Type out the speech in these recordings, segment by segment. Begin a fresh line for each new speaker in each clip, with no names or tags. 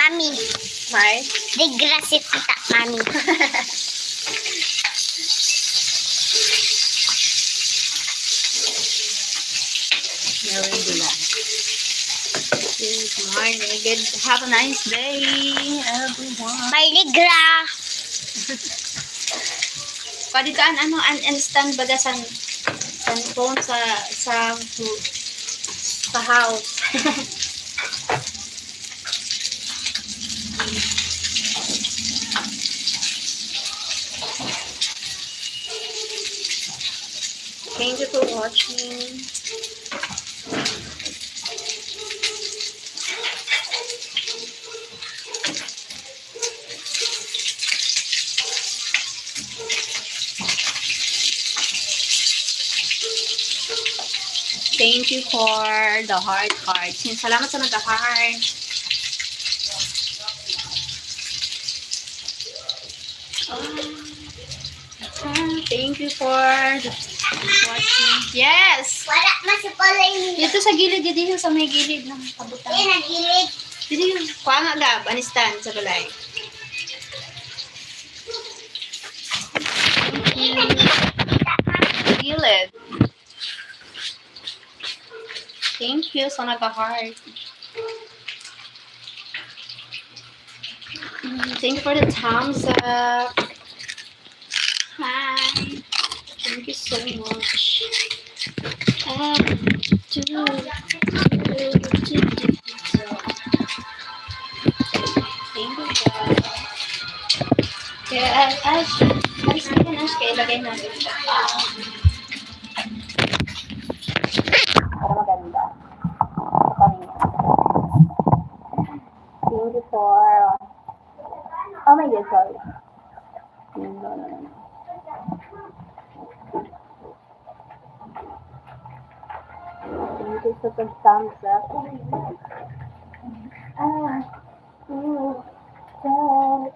Mami.
Why?
Digra si tita, mami.
Good morning. Good. Have a nice day, everyone.
May digra.
Pwede ka instant baga sa phone sa house. Thank you for watching. Thank you for the heart cards. Salamat sa nag-heart. Thank you for watching. Yes!
Wala masipalay.
Dito sa gilid, dito sa may gilid ng kabutan.
Nagilid.
Dito yung kuha nga gab, anistan sa balay. Gilid. Thank you sa nag-heart. Thank you for the thumbs up. Hi. Thank you so much. Thank you guys. Kaya alis kaya ilagay natin siya. Para maganda. Thank you for... Oh my God, sorry. No. Thank you for the thumbs up. Oh my God. Oh, sorry.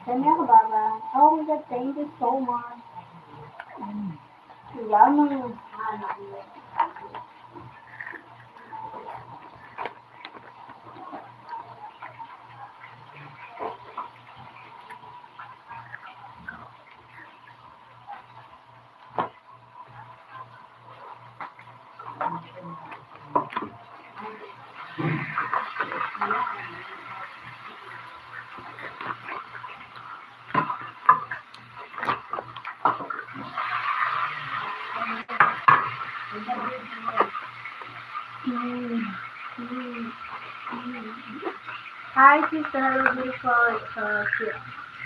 Send me ako, Baba. Oh my God, thank you so much. Yummy. Hi, sister. Beautiful.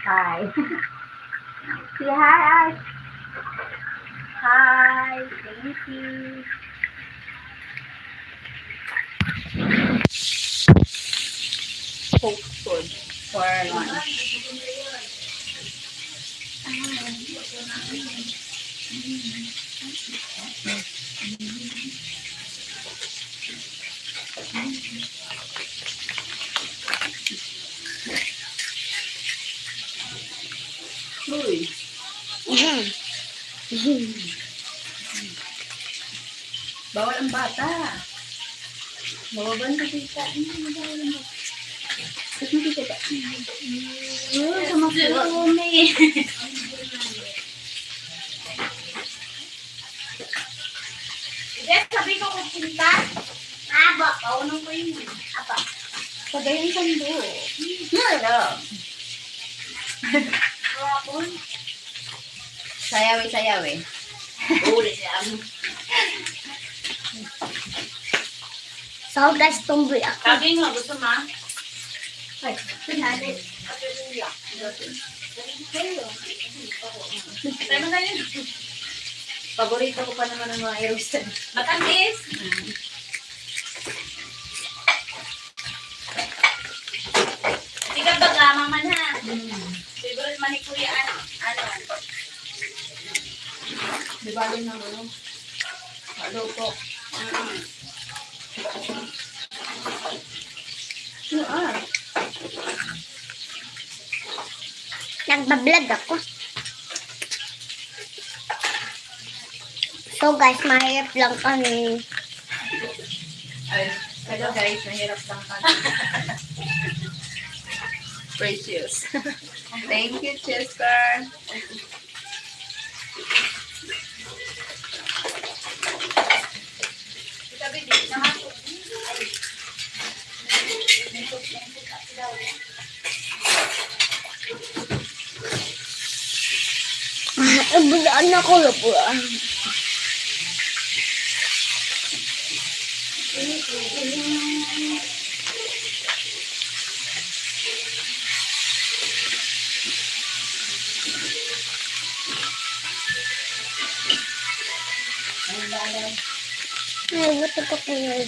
Hi. Say hi, Ash. Hi. Thank you. Coke food for lunch. Uy. Bawal ang bata. Mawaban ka kita. Bawal ang bata. Tapos makikita. Sama ko. Sabi ko kung punta. Aba, paunong ko yun. Aba. Pagayang sando. Nala. Sayaw. Uli siya.
So guys, tumboy ako.
Sabi nga, gusto ma? Ay, pinali. Tayo na yun. Paborito ko pa naman ang mga aerosol. Matamis! Ikaw baga, maman ha. Favorite man ni Kuya, ano? Di ba rin ng ano? Maluto.
Nagbablog ako. So guys, mahirap lang kami.
Ay, hello guys, mahirap lang ka. Precious. Thank you, Chester.
Bulaan ako, bulaan. Ay, buto ko po yun.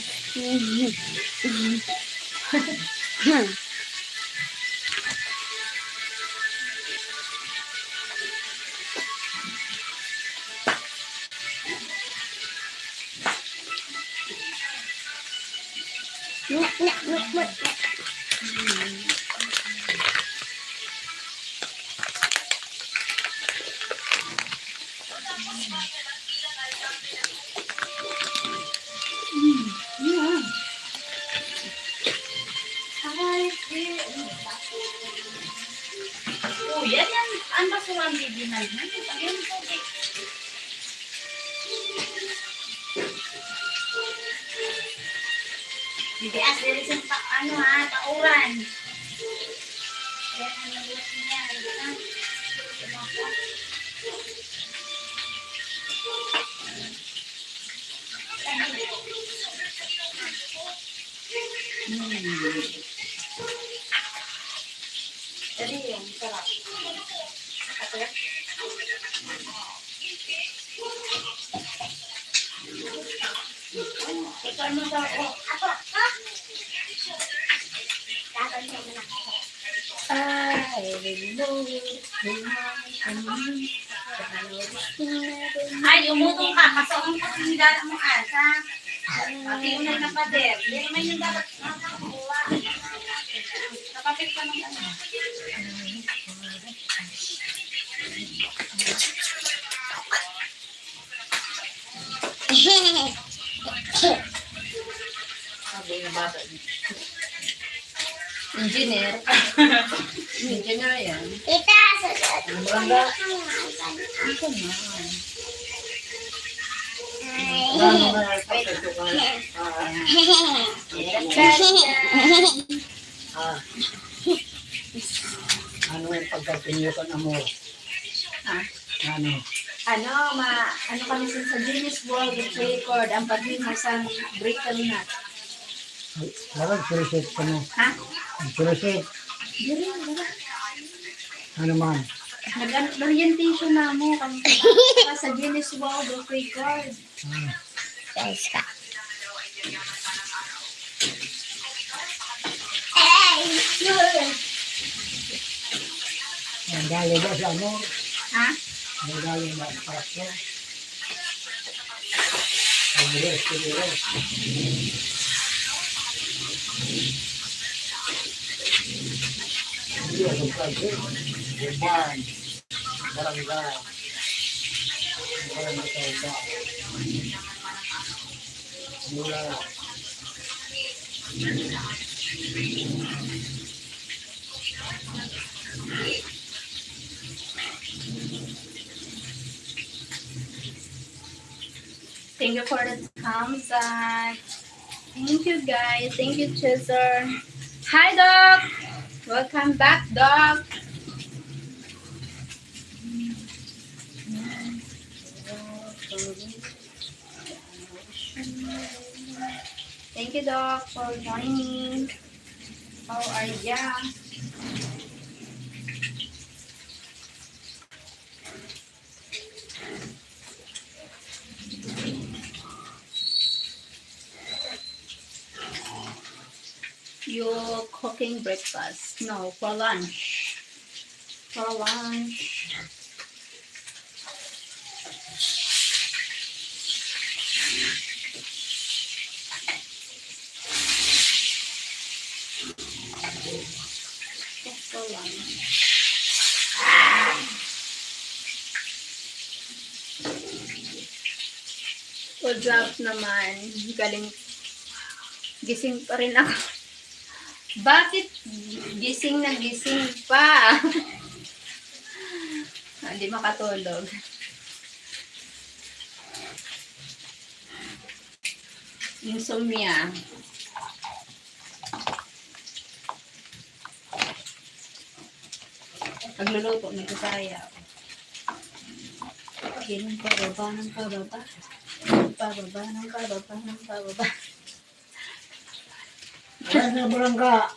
Oh, yan. Ang basura ang bibinal. Ayun po. Bibias, there is yung tauran. Ayan, ang nagulat niya. Jadi yung sarap. At ikaw mo sa ako. Ay, umutong ka. Kasoong ko yung dala mo asa. Pati unay na pader. Yan man yung dapat. Nakapit ka ng ano. Sabi ng bata niya. Engineer. Engineer yan.
Ita,
Bangga. Ito
Ano yung pagkapinyukan mo?
Ha?
Ano?
Ano kami sa Guinness World Record ang pagmimo sa brittle nut.
Bakit sulisit ka mo?
Ha?
Sulisit?
Diri, wala.
Ano man?
Nag-orientation na mo kami para sa Guinness World Record.
guys ka.
Ang dali ba sa ano?
Ha?
Ang dali ba sa pasto? Ang bilis, bilis. Hindi ako kasi. Buman. Barangay. Barangay. Mula.
Thank you for the thumbs up. Thank you guys. Thank you, Cesar. Hi, Doc. Welcome back, Doc. Thank you, Doc, for joining. How are Kaya. You're cooking breakfast. No, for lunch. For lunch. For lunch. What's up naman? Galing. Gising pa rin ako. Bakit gising na gising pa? Hindi makatulog. Insomnia. Pagluluto, nagsasayaw. Ganun pababa ng pababa. Pababa ng pababa ng pababa.
Ay, na barangga.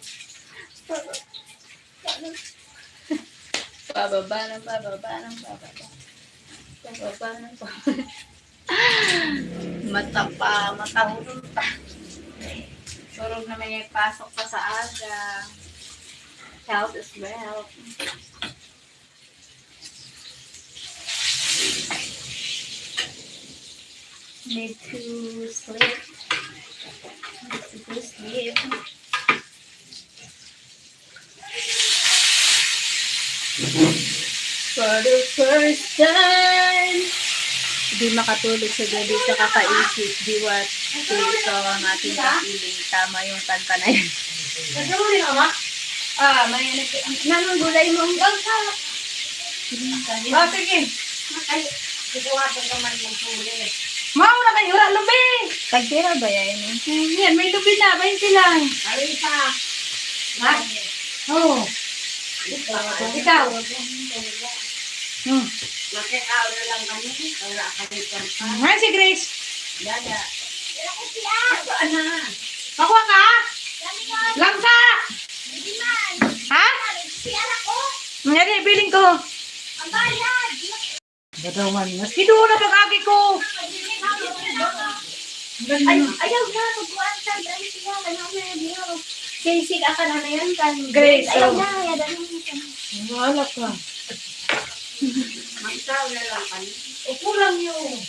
Pababa ng pababa ng pababa. Pababa ng pababa. Mata pa, matahulog pa. Surog na may pasok pa sa aga. Health is wealth. Need to sleep. Need to sleep. For the first time, di makatulog sa gabi sa kakaisip, di what ito ang ating kapiling. Tama yung kanta na yun.
Nagawin mo ma?
May nanong gulay mo hanggang sa.
Sige. Ay, sigurado naman yung huli.
Maura kayo, lubi! Tagtira ba yan? Yan, may lubi na, 20 lang.
Alin pa? Ha? Oo.
Ikaw?
Makikaw na lang kami. Wala kami pa.
Nga si Grace.
Dada. Ako siya.
Ano? Makuha ka? Langka!
Hindi man.
Ha?
Siya ako.
Ngayon, biling ko.
Ang bayad.
Gadawan. Maski doon na pag-agi ko.
Ay, ayaw na. Magbuantag. Ay, siya. Ano na yun? Sisig ka na na yan.
Grace,
Ayaw
oh.
na. Ayaw na.
Wala ka.
Magsaw na lang kami. Kulang yun.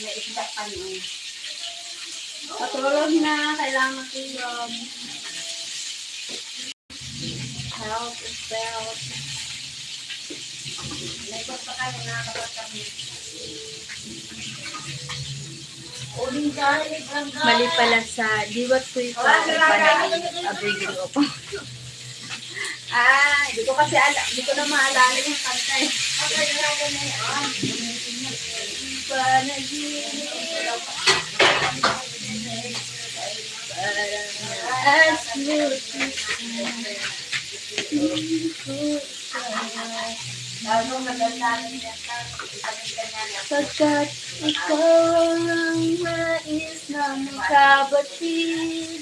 Naisda pa yun.
Patulog na. Kailangan tulog. Health is wealth.
Nagpas pa kayo nakakapat kami. Uling galing lang ka.
Mali pala sa diwat ko ito. Panay abigil ko po. Hindi ko kasi hindi ko na maalala yung kanta eh. Pagkat ikaw ang nais na magkabatid.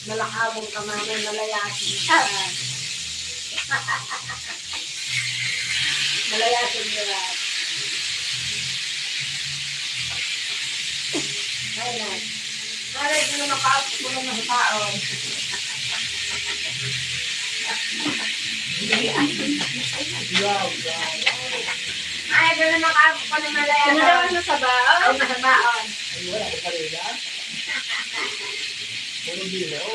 Malakabong ka mamay, malayasin ka. Malayasin ka lang. Ayun. Maray ka na nakaapo ko lang ng taon. Ay, ka na nakaapo ko ng malayasin.
Sinadawan na sa baon.
Ay, nasa baon.
Ay, wala ka parila. Puro bilaw.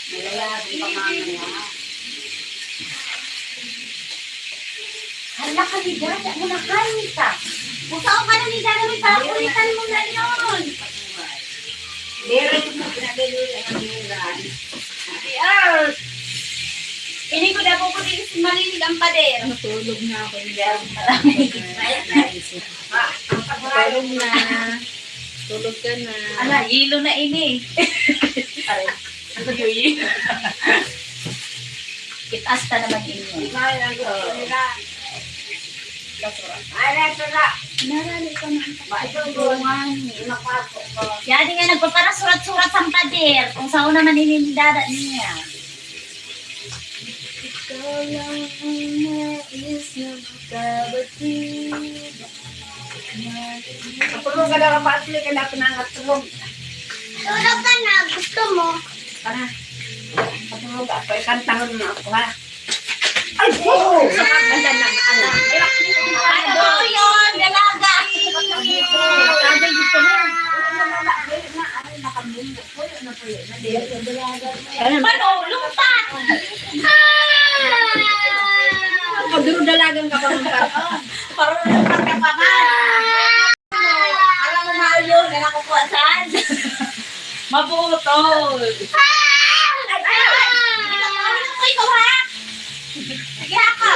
Malayasin ka mamaya. Hala ka, Liga. Mo na kain ka. Bukaw ka na, Liga. Kulitan mo na yun. Meron mo pinagalulan ng yuran.
Ini ko na po kung malinig ang pader. Natulog na ako. Tulog na. Tulog ka na.
Ala, yelo na ini.
Ano yung yun?
Kitas ta naman ini.
Kaya ang gusto nila.
Ala, sura.
Narali ka man.
Bungan. Yan nga nagpapara surat-surat sa pader. Kung saan naman inindada niya.
Ikaw lang ang nais na magkabatid.
Kapulong ka na kapatid ka na pinangat tulog.
Tulog ka na. Gusto mo?
Kana. Kapulong ka. Pwede kantangan mo ako ha. Ay! Oh!
Ganda na.
Ano yun? Dalaga.
Sabi gusto mo.
Ano? Lumpat.
Kaduro dalagang ka pa ng parang.
Parang lumpat ka pa nga. Alam mo mahal yun. Kaya nakukuha saan? Mabutol. Ay, ay, ay. Ano ko ito ha? Sige ako.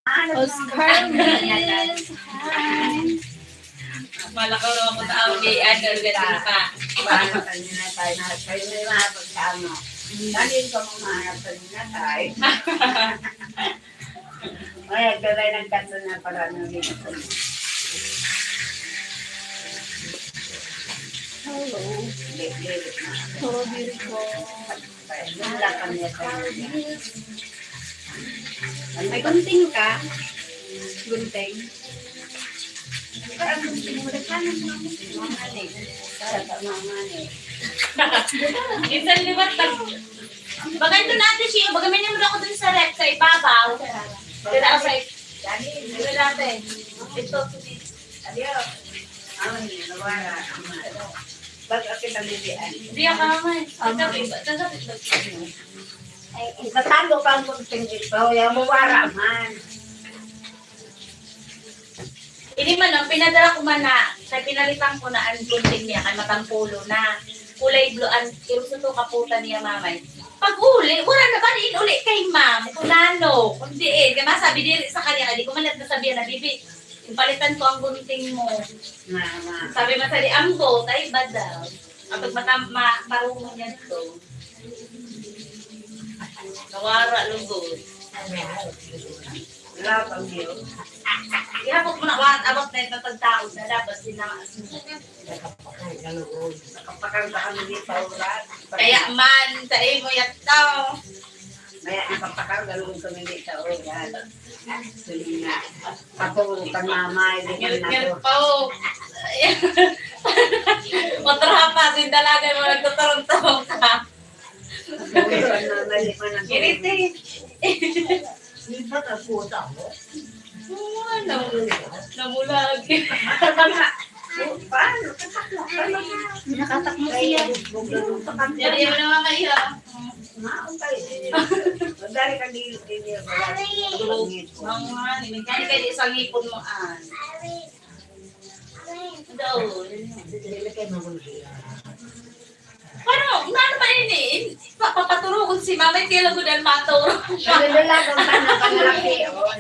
Oscar Liz. Hi.
Malakaw naman ko tao ni ano, gating pa.
Paano kanina tayo na tayo may mapagsama. Dali ko mga kanina tayo. Ay, agdalay ng kato na para nalito.
Hello. So beautiful.
Wala kami
May gunting ka? Gunting.
Minsan libat tag. Bagay doon natin siya, bagay mo ako dun sa rep, sa ibabaw. Dito ako sa dito natin. Ito,
Adiyo. Ang nawara. Ba't ako nalilian?
hindi ako naman. Tatapit.
Ay, itatalo pa ang kunting dito. Yung mawara man.
Ini man, ang pinadala ko man na, sa pinalitan ko na ang gunting niya, kay matampulo na. Kulay blue, ang irusuto kaputan niya, mamay. Pag uli, wala na ba uli kay ma'am? Kunano? Kundi kaya masabi din sa kanya, hindi ko man nasabihan na, bibi, palitan ko ang gunting mo.
Mama.
Sabi masali, ambo, tayo ba daw? Kapag marunong yan to. Nawara, lugod.
Wala pang yun.
Ihapot mo na, abot na ito pagtaon na dapat sinaas mo.
Nakapakal ba kami dito ulat?
Kaya man, tayo mo yato.
Kaya nakapakal galong kami dito ulat. Sige nga. Patulong ka mama.
Ngil po. Motor pa, sindalagan mo, nagtuturong-turong ka. Giriti.
Dito na puta mo.
Namulag.
Paano?
Nakatakmo siya.
Yan, yun naman kayo.
Dari ka dito.
Mga, hindi kayo isang ipon mo, Daw. Paano ba ini? Papaturugon si mama, hindi lang ko dahil maturo.
Nalalagang tanong ka na lang yun.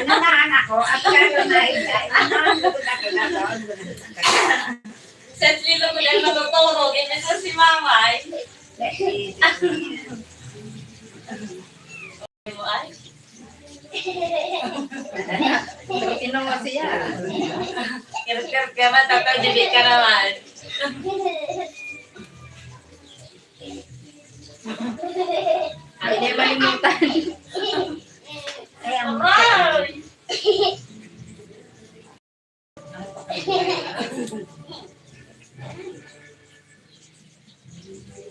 Nanaanak ko at kayo na
Set lilo ko dahil matuturo. Ganyan sa si mama. Mo ay?
Inom mo siya.
Kir-kir ka ba? Tatagdibi ka naman.
Hindi malimutan.
Aray!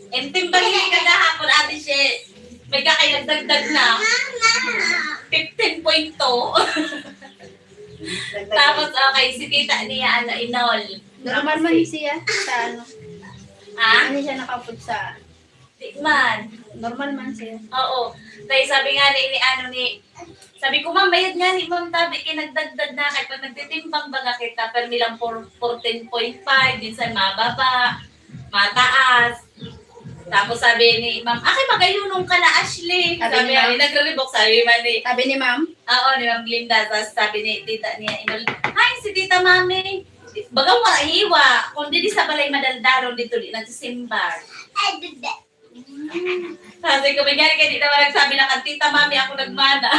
Entimbangin ka na hapon, Ate She. May kakay nagdagdag na. 15.2. Tapos, okay, si tita niya, inol.
Normal man siya sa ano.
Ha?
Ano siya nakapod sa...
Tikman.
Normal man siya.
Oo. Kaya sabi nga sabi ko, ma'am, bayad nga ni ma'am Tabi, kinagdagdag na kahit pag nagtitimbang baga kita, pero nilang 14.5, minsan mababa, mataas. Tapos sabi ni ma'am, magayunong ka na, Ashley.
Sabi
Sabi
ni ma'am?
niya, nagre-rebook, sabi man ni,
Sabi ni ma'am,
oo, ni ma'am Glinda, tapos sabi ni tita niya, hi, si tita mami. Bagang wala hiwa, kundi di sa balay madaldaron dito, di nagsisimbar. Sabi ko, may gani kayo di naman nagsabi na kan, tita mami, ako nagmana.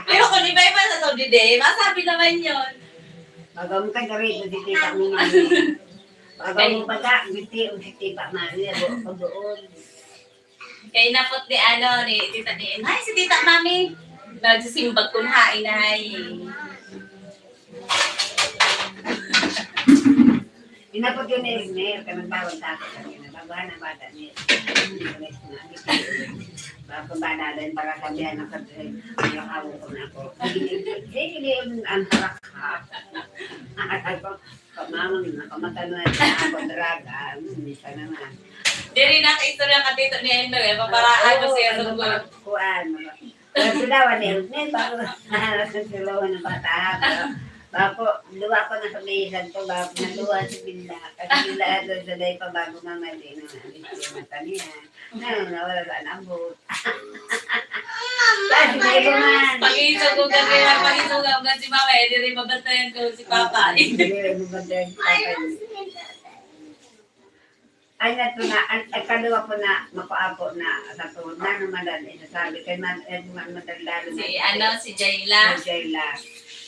Pero kung iba-iba sa Saudi Day, masabi naman yun.
Magam ka gawin, hindi pa mo mami. Magam mo bata, hindi o hindi pa mami. Doon.
Kaya inapot ni tita ni, hi, si tita mami. Nagsisimbag kung hain na
Inapot yun ni Rizner, ka nagbawag sa akin kanina. Babahan ang bata niya. Bago ba na din para sabihan ng kapatid, yung awo ko na ako. Hindi yun ang harak-harak. Pamamang na, kamatano na siya ako, draga. Misa naman.
Di rin nakaistorya ka dito ni Endo eh, paparaan mo siya sa mga.
Kuan. Sulawan ni Rizner, bago sulawan ng bata. Bago, luwa ko na sa maysan to, bago naluwa si Binda. Kasi Binda doon sa day pa bago mamali na alis yung mata niya. Nawala ang abot. Kasi Tulungan.
Pag-isog ko ganyan, pag-isog ko ganyan si mama, eh, di rin mabantayan ko si papa.
Ay, nato na, ang kalawa ko na, mapaapo na, sa tuhod na naman dali, nasabi kay madalalo
Si Jayla.
Jayla.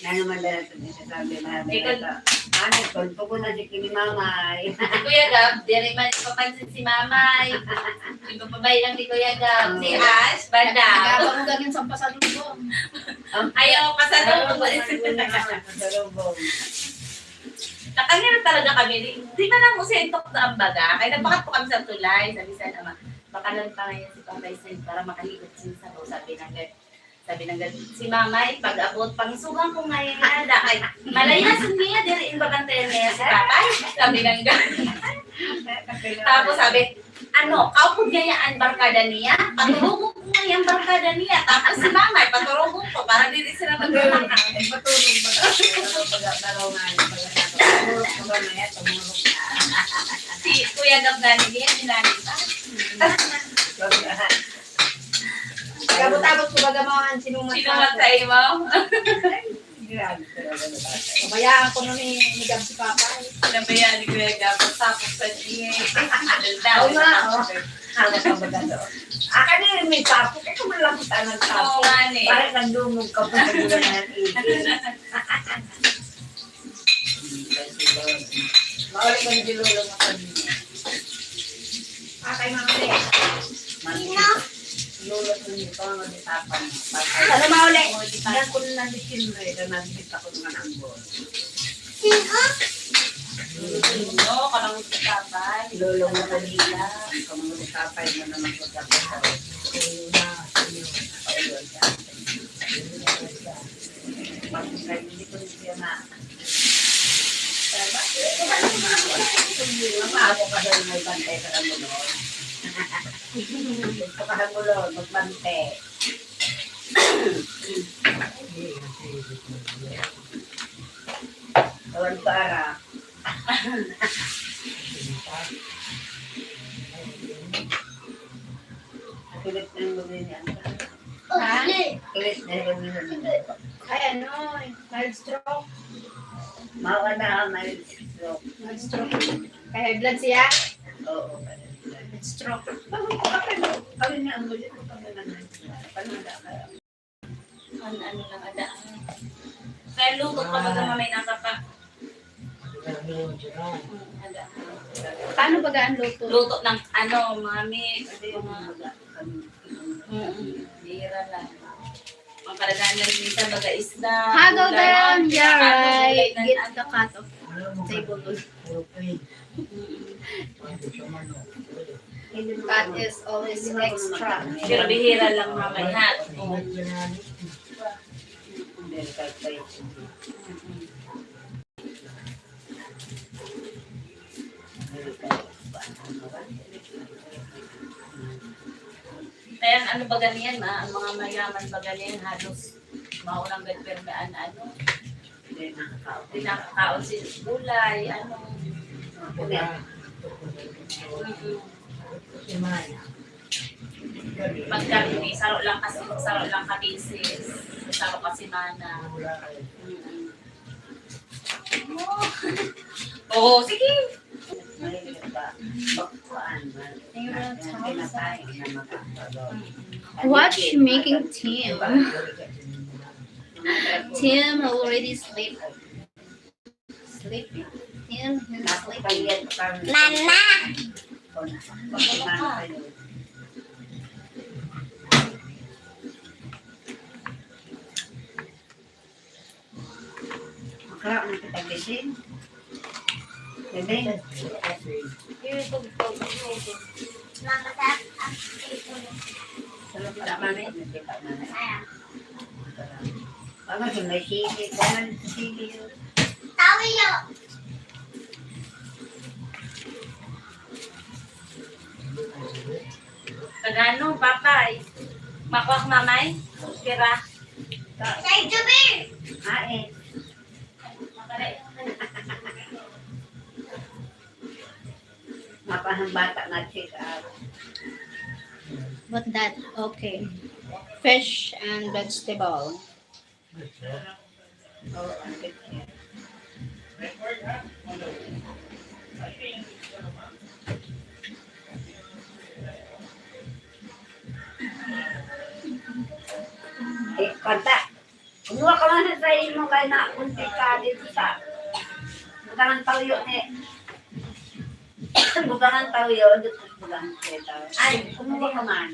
Na naman dali ito, nasabi na,
Ikaw-
ano, tulpo ko na si Kini Mamay.
Si Kuya Gab, di rin man papansin si mamay. Ibababay lang ni Kuya Gab. Si Ash, banda.
Nagagawa mo gagawin sa pasalubong.
Ayaw pa sa loob.
Pasalubong.
Nakangero talaga kami. Di ba lang usentok na ang baga? Kaya nagpakat po kami sa tulay. Sabi sa ama, baka lang pa ngayon si Papay Sen para makaligot siya sa to. Sabi ng si Mamay, pag-abot, pangsugang ko ngayon na. Dahil malayasan niya, diri babantayan niya si Papay. Sabi ng Tapos sabi, kaupod niya yan barkada niya. Paturugong ko nga yung barkada niya. Tapos si Mamay, paturugong ko para dili sila magkakaroon.
Patulog ba?
Si Kuya Gab na niya, dinanita.
Kabot-abot ko bagamahan sinumat
Sinumat sa iyo.
Pabayaan ko na ni Gab si Papa.
Sinabayan ni Kuya Gab. Tapos sa niya.
Oo nga, oh. Hawak ka ba gano'n? Kanina may papo, kaya kumalakutan ng papo.
Oo nga ni.
Parang nandumog ka pa sa bulan ng ibig. Mawala ka ni Lolo mo kanina.
Kay Mama Le.
Lolo ko niyo pa, mag-itapan mo.
Ano mauli?
Yan ko na nandikilre, na nandikita ko naman ang boss.
No, kanang sabay.
Lolo mo kanina, kung mag-itapay mo naman ko sa pagkakas. Hindi ko siya na. Ako pa doon may bantay sa kamulon. Gusto ka kamulon, magbante. Kawan ka ara. Kulit na yung gawin niya.
Ha?
Kulit na yung gawin niya.
Ay ano, mild stroke.
Mawa na may stroke.
Mild stroke. Kaya high blood siya?
Oo.
Mild stroke.
Kami niya ang gulit ko kami na panada ka.
Ano lang adaan. Kaya luto pa baga mamay nakapa.
Paano ba gaan luto?
Luto ng mami.
Kasi yung mga
Bira lang. Ang kalagahan lang minsan baga isda.
Haggle
gulay,
down, yeah right.
gulay
Get the cut off table. Cut is always extra.
Pero bihira lang mamay ha. Oo. Kaya ano ba ganyan ang mga mayaman ba ganyan halos maunang gagpermean hindi nakakaon si gulay, Pagka saro lang kabisis, saro kasi mana. Oo, sige.
Watchmaking team. Tim already sleep. Sleeping. Tim is sleeping.
Mama! Makarap na kita gising. Bebe? Sarap pala mami. Ano siya may sili? Kailan sa sili yun?
Tagano, papay. Makwak mamay. Kira.
Hain. Mapahang bata na check up.
What that? Okay. Fish and vegetable.
Oo, ang cute. Kanta. Kumuha ka lang sa sarili mo kaya na kunti ka dito sa bukangan tawyo ni. Bukangan tawyo, dito bukangan tawyo. Ay, kumuha ka man.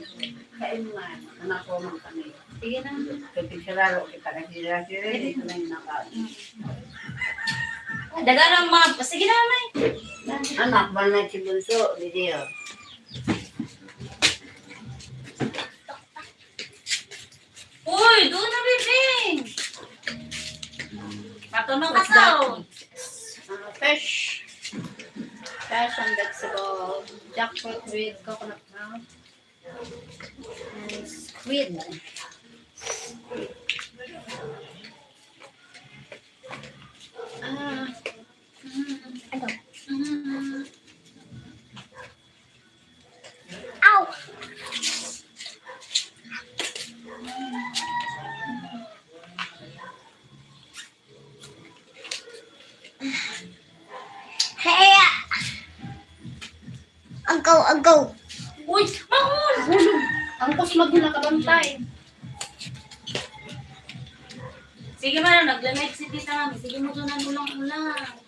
Kain mo man. Anak ko man kami.
Sige na.
Kapag sararo kita kasi sila dito na yung nakain.
Dagan ang mga... Sige na, May.
Anak, ba na si Bunso? Video.
Uy, doon na, bibing. Patunong ka sa.
Fish. Fish and vegetable. Jackfruit with coconut milk. And squid. Ah. Ano? Ow!
Hey, agaw.
Uy, mahul.
Hulog. Ang kusmag mo nakabantay.
Sige, Maro, naglamig si Tita Mami. Sige mo doon ang ulang-ulang.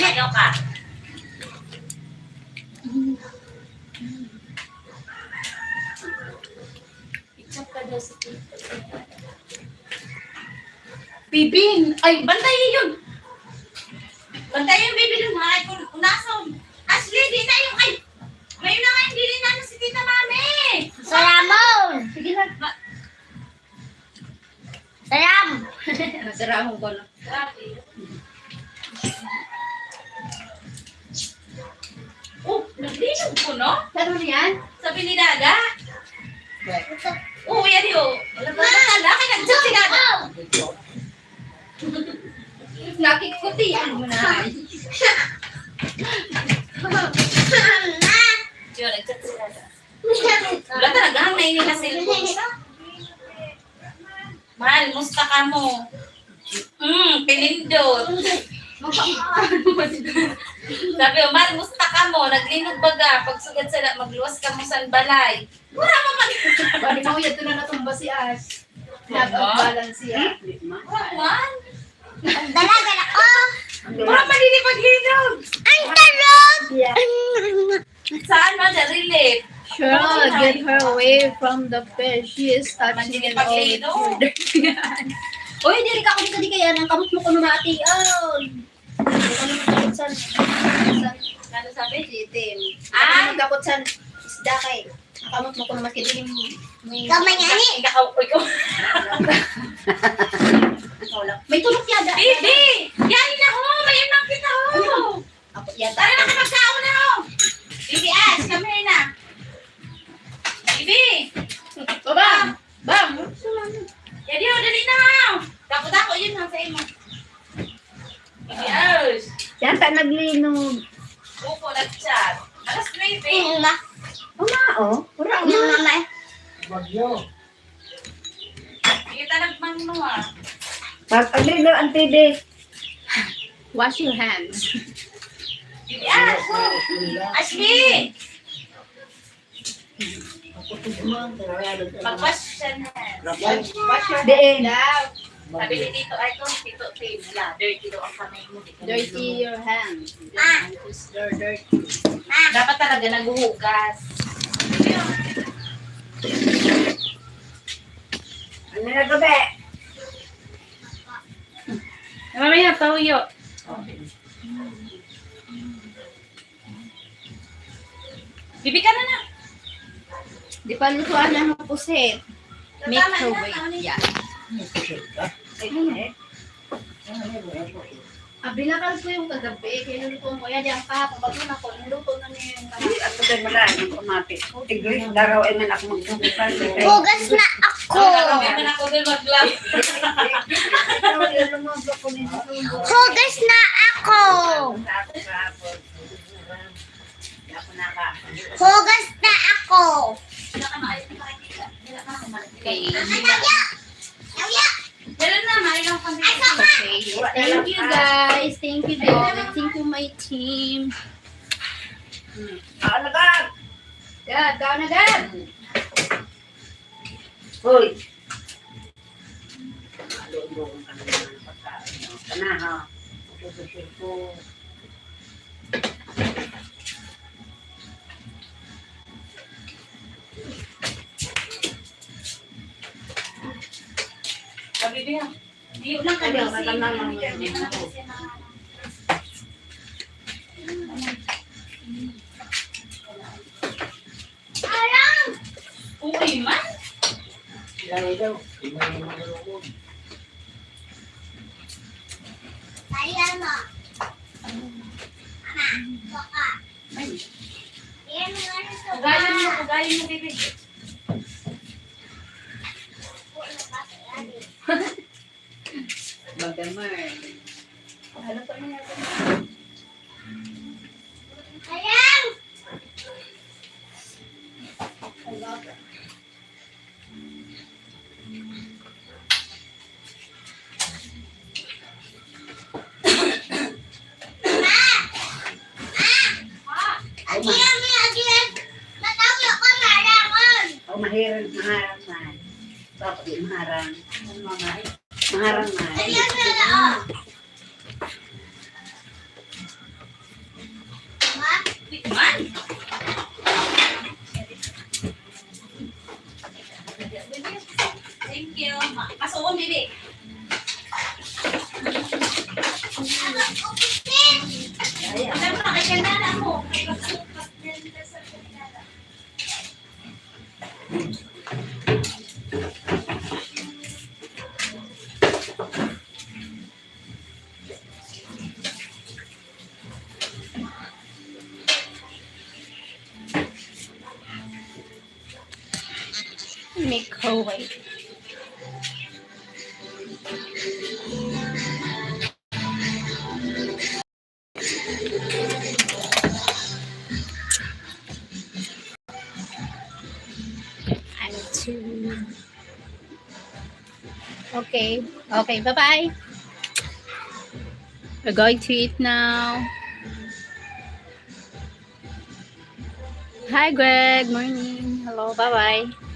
Ayaw ka. Ichap ka daw si Tita.
Bibing! Ay,
Bantayin yun! Bantayin yung baby dun, ha? Kung nason. Ashley, di na yung... Ay! Ngayon na nga, hindi rin na si Tita Mami!
Salamon!
sige na.
Salam!
Nasirahong ko na.
Grabe. Oh, naglinog ko, no?
Ano yan?
Sabi ni Dada. Oh, yan yun. Wala ba na kaya nag-chat si Dada.
Nakikutihan mo na.
Yun, nag-chat si Dada. Wala talaga, ang nainin na cellphone siya. Mahal, musta ka mo? Pinindot. Sabi mo, Mahal, musta ka mo? Naglinog baga. Pag sugad sa magluwas ka mo sa balay. Wala mo mag...
Bali mo ito na natumba si Ash. Nag-balance siya.
Wala man.
Ang dalaga na ko!
Wala manini paglinog.
Ang tarot!
Saan mo na relief?
Cheryl, get her away from the fish. She is touching
Manini
and all
paglinog.
Uy, dili ka ako dito kaya nang kamot mo ko numati. Oh! Hindi ko naman takot sa
Ano sabi?
itim.
Ah!
Ano takot sa isda kay. Ang kamot mo ko naman kidilim.
Kamay nga ni!
Ikakaupoy ko.
May tulok yada.
Bibi! Yan na ho! Mayan lang kita ho!
Ako yata.
Tara na kapagkaon na ho! Bibi Ash, kami na. Bibi!
Bam! Bam!
Jadi ho, dali na ho! Dako-dako yun lang sa imo. Bibi Ash!
Yata naglinog.
Opo, nag-chat. Alas 9
Ma,
Umao. Pura
yung mama.
Hindi kita nagmano ah.
Pag-aglilo ang TV.
Wash your hands.
Bibi Ash! Ashley! Pag-wash siya na.
Wash your
Diin.
hands.
Sabi ni Tito, ay kung Tito, wala. Dirty daw ang kamay mo.
Dirty your hands.
Ah.
You're dirty.
Dapat talaga naghuhugas.
Ano na gabi?
Mamaya, pauyo. Bibi ka na na.
Di pa lutuan ang pusit.
Tama na,
Microwave.
tama na.
Yeah. Binakal ko yung kagabi. Kinuluto ko yan. Diyan ka. Pagbago na ko. Niluto na niya yung
Hindi, ako din wala. Yung kumapit. Tigris, daraw ay man ako magpupupan.
Hugas na ako.
Kami man ako din mag-vlog.
Hugas na ako. Hugas na ako.
Okay.
Yaya.
Meron na, mayroon kami.
Okay. Thank you guys. Thank you David. Thank you my team.
Alagad!
Dad, down na dad.
Hoy! Alulong ka naman ng pagkain. Kana ha. Tutusir ko.
Sabi niya, di lang kami.
Ayaw, matamang mga
Alam.
Okay man.
Lalo daw.
Ayan mo. Mama, baka. Ayan mo nga ito.
Ugayin mo, baby.
Magamar.
Ano pa niya?
Ayan. Agihan mo, agihan. Matawag ko marangon.
O maharang man. Bakit di maharang? Maharang man.
Agihan mo na ako. Ma?
Man. Thank you. Pasuon, baby.
Abang upitin.
Alam mo na, kay kanana mo.
Microwave. I'm too. Okay. Okay. Bye bye. We're going to eat now. Hi, Greg. Morning. Hello. Bye bye.